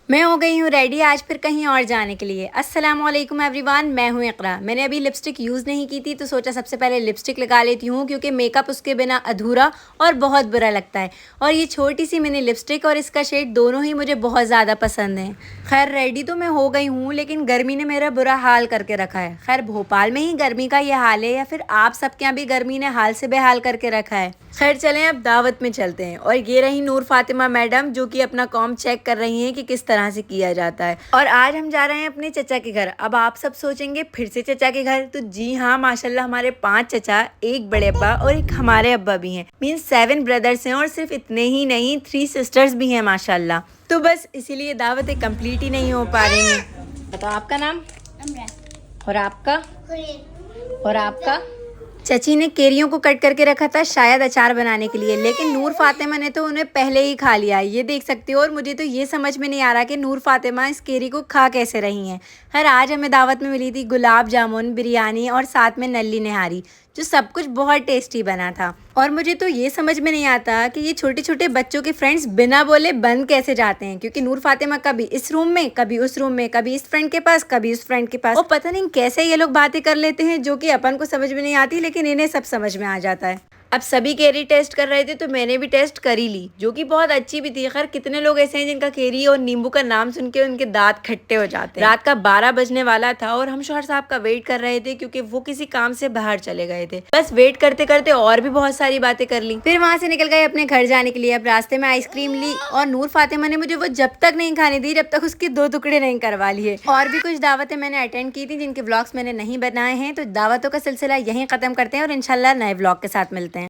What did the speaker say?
मैं हो गई हूँ रेडी आज फिर कहीं और जाने के लिए। अस्सलाम वालेकुम एवरीवन, मैं हूँ इकरा। मैंने अभी लिपस्टिक यूज़ नहीं की थी तो सोचा सबसे पहले लिपस्टिक लगा लेती हूँ क्योंकि मेकअप उसके बिना अधूरा और बहुत बुरा लगता है। और ये छोटी सी मिनी लिपस्टिक और इसका शेड दोनों ही मुझे बहुत ज़्यादा पसंद हैं। खैर रेडी तो मैं हो गई हूँ लेकिन गर्मी ने मेरा बुरा हाल करके रखा है। खैर भोपाल में ही गर्मी का ये हाल है या फिर आप सबके यहाँ भी गर्मी ने हाल से बेहाल करके रखा है। खैर चलें अब दावत में चलते हैं। और ये रही नूर फातिमा मैडम जो कि अपना कॉम चेक कर रही हैं कि किस तरह से किया जाता है। और आज हम जा रहे हैं अपने चचा के घर। अब आप सब सोचेंगे फिर से चचा के घर, तो जी हाँ माशाल्लाह हमारे 5 चचा, एक बड़े अब्बा और एक हमारे अब्बा भी हैं। मीन्स 7 ब्रदर्स हैं और सिर्फ इतने ही नहीं 3 सिस्टर्स भी हैं माशाल्लाह। तो बस इसीलिए दावतें कंप्लीट ही नहीं हो पा रही हैं। बताओ आपका नाम? और आपका? और आपका? चची ने केरियों को कट करके रखा था शायद अचार बनाने के लिए, लेकिन नूर फातिमा ने तो उन्हें पहले ही खा लिया, ये देख सकते हो। और मुझे तो ये समझ में नहीं आ रहा कि नूर फातिमा इस केरी को खा कैसे रही हैं। खैर आज हमें दावत में मिली थी गुलाब जामुन, बिरयानी और साथ में नल्ली निहारी, जो सब कुछ बहुत टेस्टी बना था। और मुझे तो ये समझ में नहीं आता कि ये छोटे छोटे बच्चों के फ्रेंड्स बिना बोले बंद कैसे जाते हैं, क्योंकि नूर फातिमा कभी इस रूम में, कभी उस रूम में, कभी इस फ्रेंड के पास, कभी उस फ्रेंड के पास। और पता नहीं कैसे ये लोग बातें कर लेते हैं जो कि अपन को समझ में नहीं आती, लेकिन इन्हें सब समझ में आ जाता है। अब सभी केरी टेस्ट कर रहे थे तो मैंने भी टेस्ट कर ही ली, जो कि बहुत अच्छी भी थी। खैर कितने लोग ऐसे हैं जिनका केरी और नींबू का नाम सुन के उनके दांत खट्टे हो जाते हैं। रात का 12 बजने वाला था और हम शौहर साहब का वेट कर रहे थे क्योंकि वो किसी काम से बाहर चले गए थे। बस वेट करते करते और भी बहुत सारी बातें कर ली, फिर वहां से निकल गए अपने घर जाने के लिए। अब रास्ते में आइसक्रीम ली और नूर फातिमा ने मुझे वो जब तक नहीं खाने दी जब तक उसके 2 टुकड़े नहीं करवा लिए। और भी कुछ दावतें मैंने अटेंड की थी जिनके व्लॉग्स मैंने नहीं बनाए हैं। तो दावतों का सिलसिला यहीं खत्म करते हैं और इंशाल्लाह नए व्लॉग के साथ मिलते हैं।